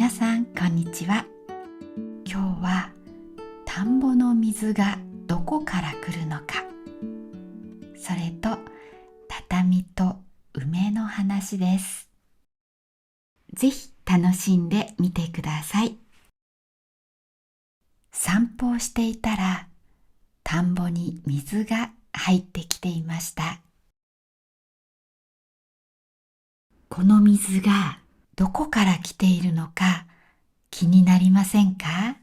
皆さんこんにちは。今日は田んぼの水がどこから来るのか、それと畳と梅の話です。ぜひ楽しんでみてください。散歩をしていたら田んぼに水が入ってきていました。この水がどこから来ているのか気になりませんか？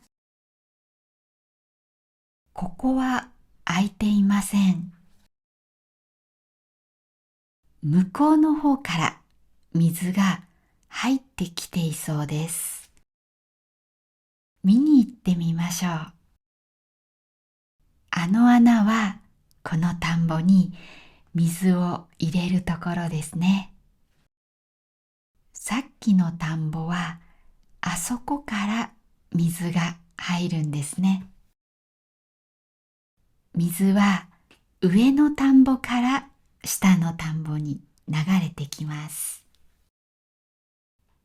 ここは開いていません。向こうの方から水が入ってきていそうです。見に行ってみましょう。あの穴はこの田んぼに水を入れるところですね。さっきの田んぼはあそこから水が入るんですね。水は上の田んぼから下の田んぼに流れてきます。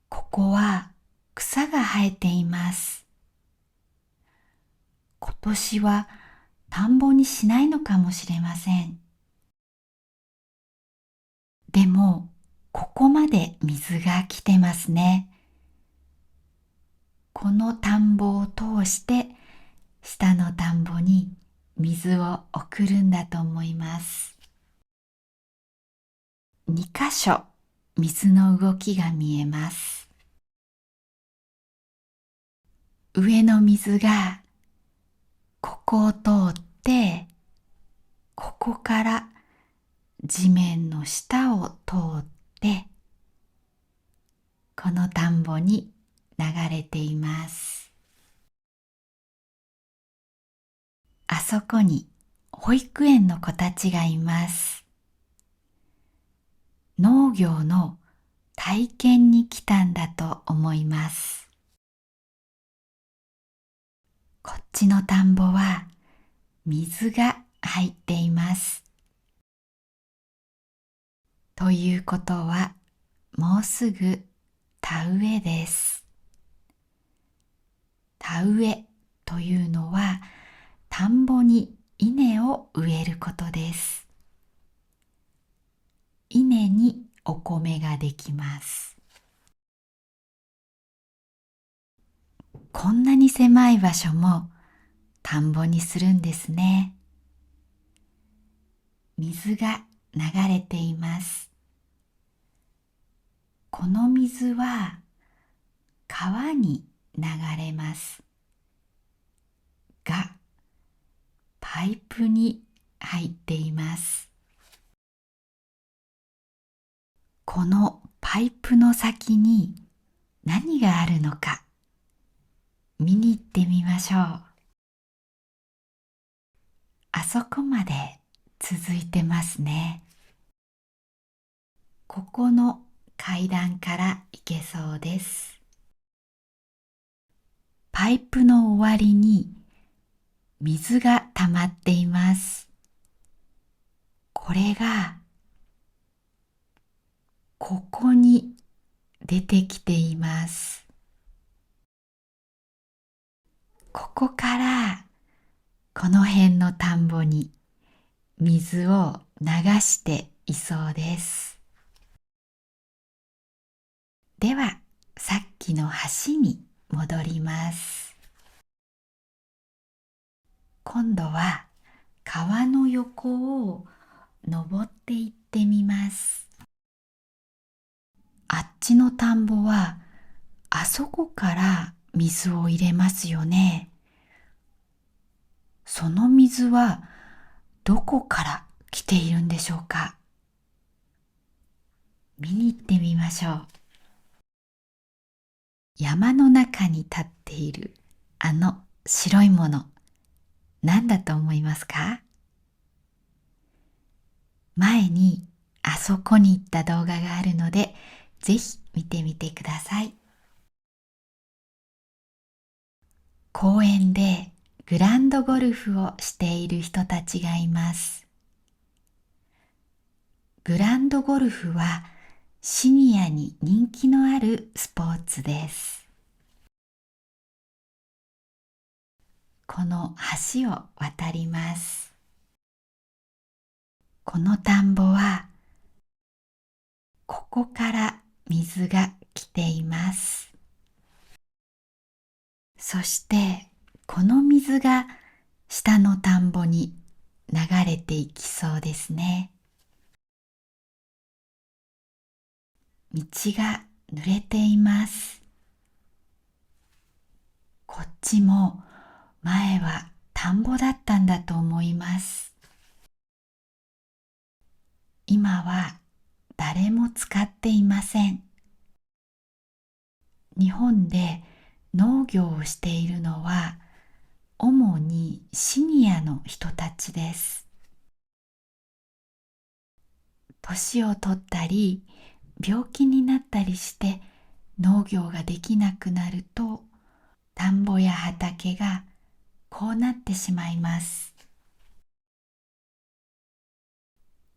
ここは草が生えています。今年は田んぼにしないのかもしれません。でも、ここまで水が来てますね。この田んぼを通して下の田んぼに水を送るんだと思います。2箇所水の動きが見えます。上の水がここを通ってここから地面の下を通ってこの田んぼに流れています。あそこに保育園の子たちがいます。農業の体験に来たんだと思います。こっちの田んぼは水が入っています。ということはもうすぐ田植えです。田植えというのは田んぼに稲を植えることです。稲にお米ができます。こんなに狭い場所も田んぼにするんですね。水が流れています。この水は川に流れますが、パイプに入っています。このパイプの先に何があるのか見に行ってみましょう。あそこまで続いてますね。ここの階段から行けそうです。パイプの終わりに水が溜まっています。これがここに出てきています。ここからこの辺の田んぼに水を流していそうです。では、さっきの橋に戻ります。今度は川の横を登っていってみます。あっちの田んぼはあそこから水を入れますよね。その水はどこから来ているんでしょうか。見に行ってみましょう。山の中に立っているあの白いもの、何だと思いますか？前にあそこに行った動画があるので、ぜひ見てみてください。公園でグランドゴルフをしている人たちがいます。グランドゴルフはシニアに人気のあるスポーツです。この橋を渡ります。この田んぼはここから水が来ています。そしてこの水が下の田んぼに流れていきそうですね。道が濡れています。こっちも前は田んぼだったんだと思います。今は誰も使っていません。日本で農業をしているのは主にシニアの人たちです。年を取ったり病気になったりして農業ができなくなると田んぼや畑がこうなってしまいます。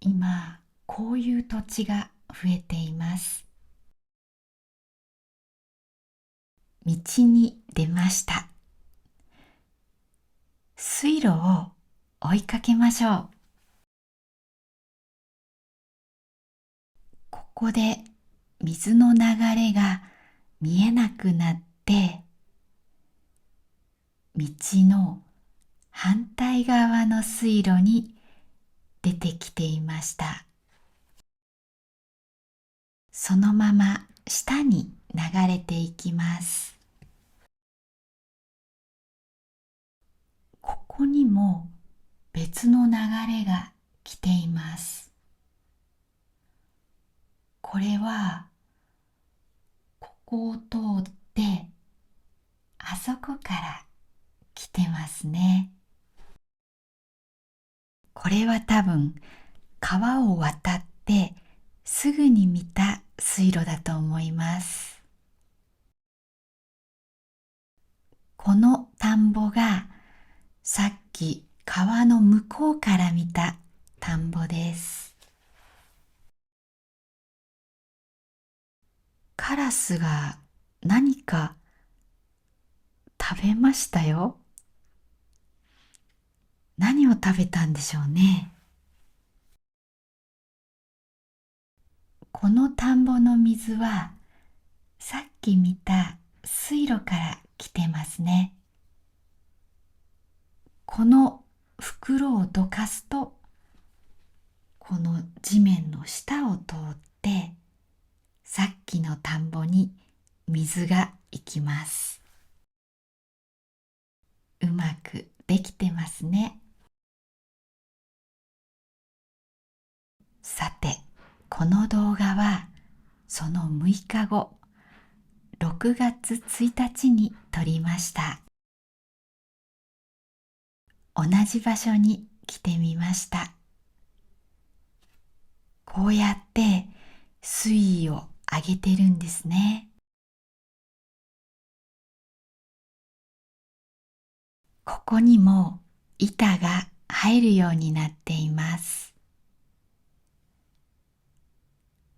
今こういう土地が増えています。道に出ました。水路を追いかけましょう。ここで水の流れが見えなくなって道の反対側の水路に出てきていました。そのまま下に流れていきます。ここにも別の流れが来ています。これはここを通ってあそこから来てますね。これは多分川を渡ってすぐに見た水路だと思います。この田んぼがさっき川の向こうから見た田んぼです。カラスが何か食べましたよ。何を食べたんでしょうね。この田んぼの水はさっき見た水路から来てますね。この袋をどかすとこの地面の下を通ってさっきの田んぼに水が行きます。うまくできてますね。さて、この動画はその6日後、6月1日に撮りました。同じ場所に来てみました。こうやって水位を上げてるんですね。ここにも板が入るようになっています。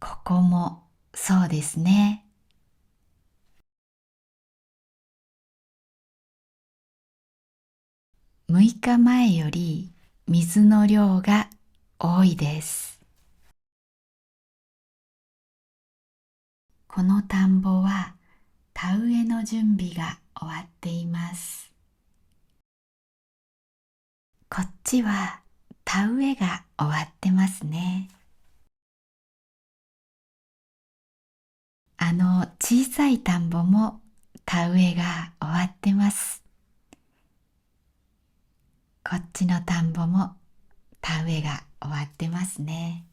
ここもそうですね。6日前より水の量が多いです。この田んぼは田植えの準備が終わっています。こっちは田植えが終わってますね。小さい田んぼも田植えが終わってます。こっちの田んぼも田植えが終わってますね。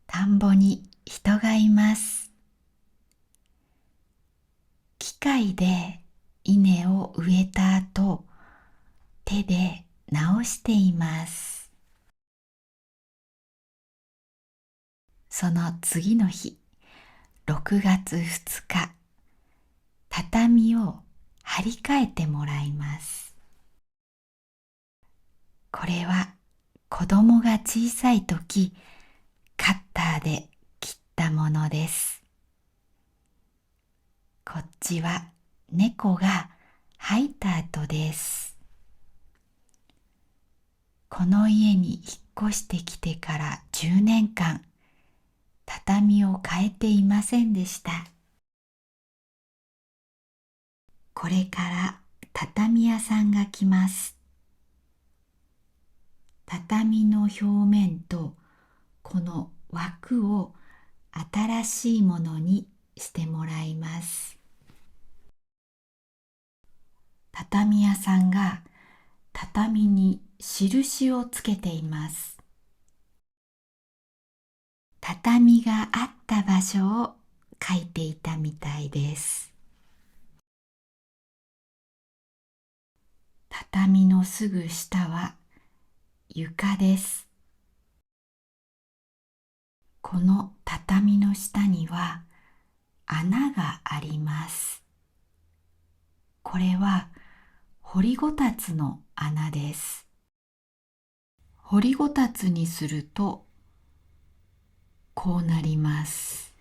田んぼに人がいます。機械で稲を植えた後、手で直しています。その次の日、6月2日、畳を張り替えてもらいます。これは子供が小さい時、カッターで切ったものです。こっちは猫が吐いた後です。この家に引っ越してきてから10年間、畳を変えていませんでした。これから畳屋さんが来ます。畳の表面とこの枠を新しいものにしてもらいます。畳屋さんが畳に印をつけています。畳があった場所を書いていたみたいです。畳のすぐ下は床です。この畳の下には穴があります。これは掘りごたつの穴です。掘りごたつにするとこうなります。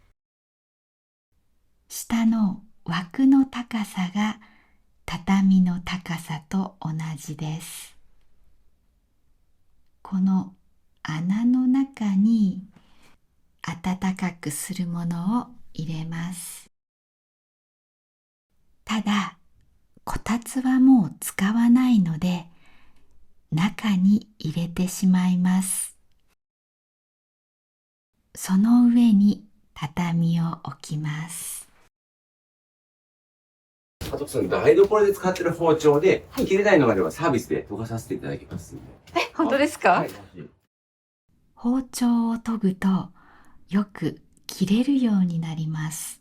下の枠の高さが畳の高さと同じです。この穴の中に暖かくするものを入れます。ただ、こたつはもう使わないので、中に入れてしまいます。その上に畳を置きます。あとその台所で使ってる包丁で、切れないのがあればサービスで研がさせていただきますんで。本当ですか？はい。包丁を研ぐとよく切れるようになります。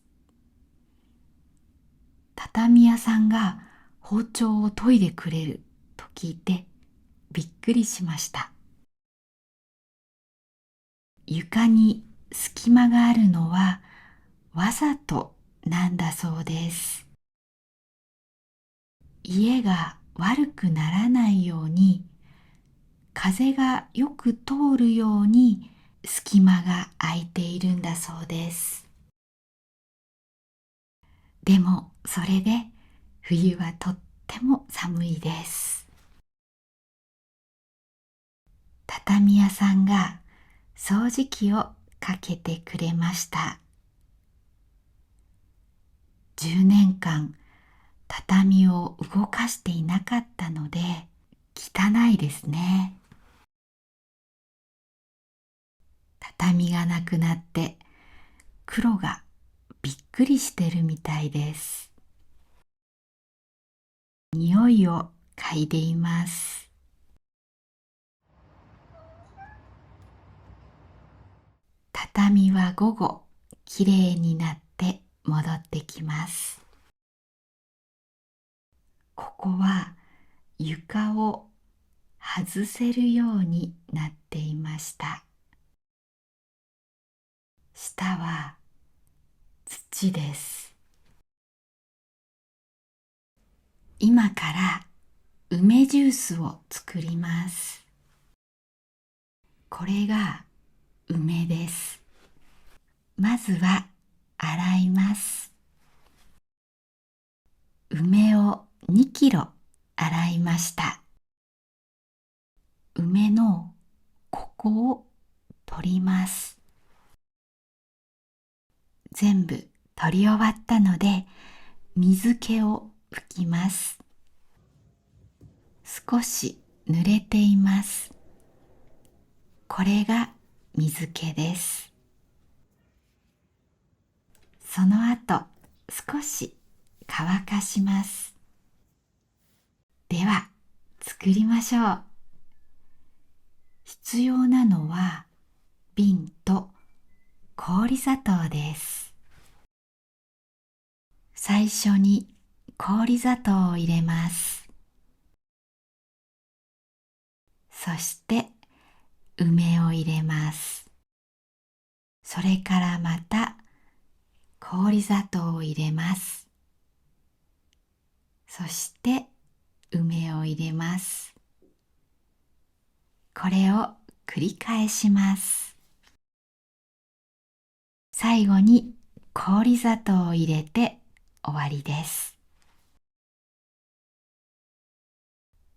畳屋さんが包丁を研いでくれると聞いてびっくりしました。床に隙間があるのはわざとなんだそうです。家が悪くならないように、風がよく通るように隙間が空いているんだそうです。でもそれで冬はとっても寒いです。畳屋さんが掃除機をかけてくれました。10年間畳を動かしていなかったので汚いですね。畳がなくなって黒がびっくりしてるみたいです。匂いを嗅いでいます。畳は午後きれいになって戻ってきます。ここは床を外せるようになっていました。下は土です。今から梅ジュースを作ります。これが梅です。まずは洗います。梅を2キロ洗いました。梅のここを取ります。全部取り終わったので水気を拭きます。少し濡れています。これが水気です。その後少し乾かします。では作りましょう。必要なのは瓶と氷砂糖です。最初に氷砂糖を入れます。そして梅を入れます。それからまた氷砂糖を入れます。そして梅を入れます。これを繰り返します。最後に氷砂糖を入れて終わりです。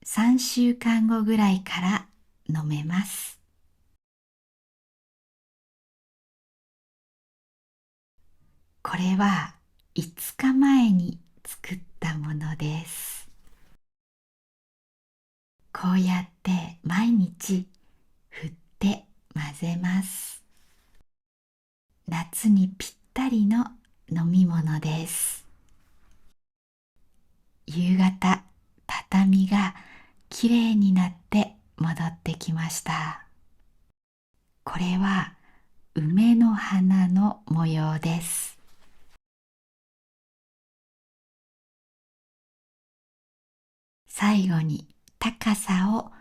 3週間後ぐらいから飲めます。これは5日前に作ったものです。こうやって毎日振って混ぜます。夏にぴったりの飲み物です。夕方、畳がきれいになって戻ってきました。これは梅の花の模様です。最後に高さを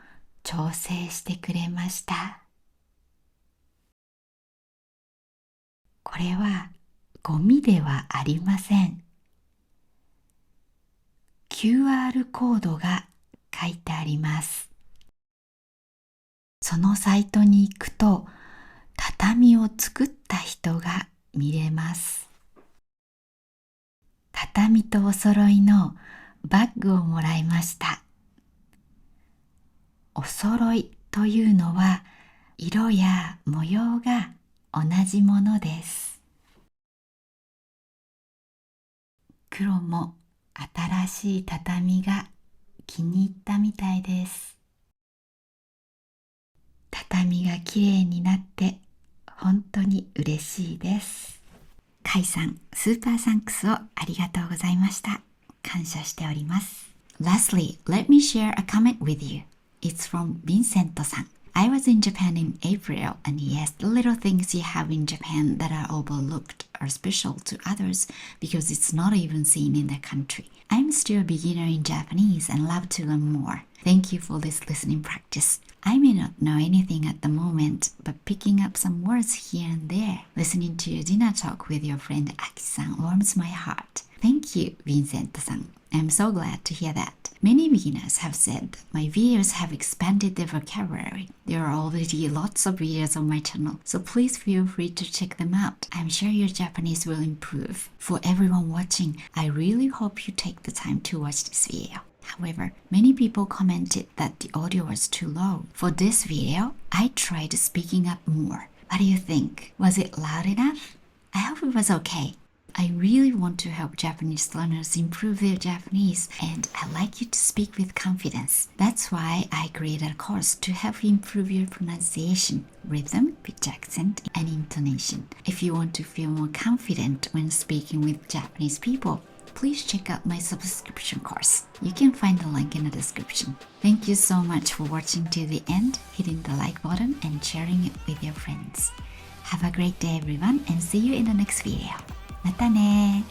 調整してくれました。これはゴミではありません。QR コードが書いてあります。そのサイトに行くと、畳を作った人が見れます。畳とお揃いのバッグをもらいました。お揃いというのは、色や模様が同じものです。黒も新しい畳が気に入ったみたいです。畳がきれいになって本当に嬉しいです。カイさん、スーパーサンクスをありがとうございました。感謝しております。Lastly, let me share a comment with you. It's from Vincent さん。I was in Japan in April, and yes, the little things you have in Japan that are overlooked are special to others because it's not even seen in the country. I'm still a beginner in Japanese and love to learn more. Thank you for this listening practice. I may not know anything at the moment, but picking up some words here and there, listening to your dinner talk with your friend Aki-san warms my heart. Thank you, Vincent-san. I'm so glad to hear that. Many beginners have said that my videos have expanded their vocabulary. There are already lots of videos on my channel, so please feel free to check them out. I'm sure your Japanese will improve. For everyone watching, I really hope you take the time to watch this video. However, many people commented that the audio was too low. For this video, I tried speaking up more. What do you think? Was it loud enough? I hope it was okay. I really want to help Japanese learners improve their Japanese, and I like you to speak with confidence. That's why I created a course to help you improve your pronunciation, rhythm, pitch accent, and intonation. If you want to feel more confident when speaking with Japanese people, please check out my subscription course. You can find the link in the description. Thank you so much for watching to the end, hitting the like button and sharing it with your friends. Have a great day everyone, and see you in the next video. またね。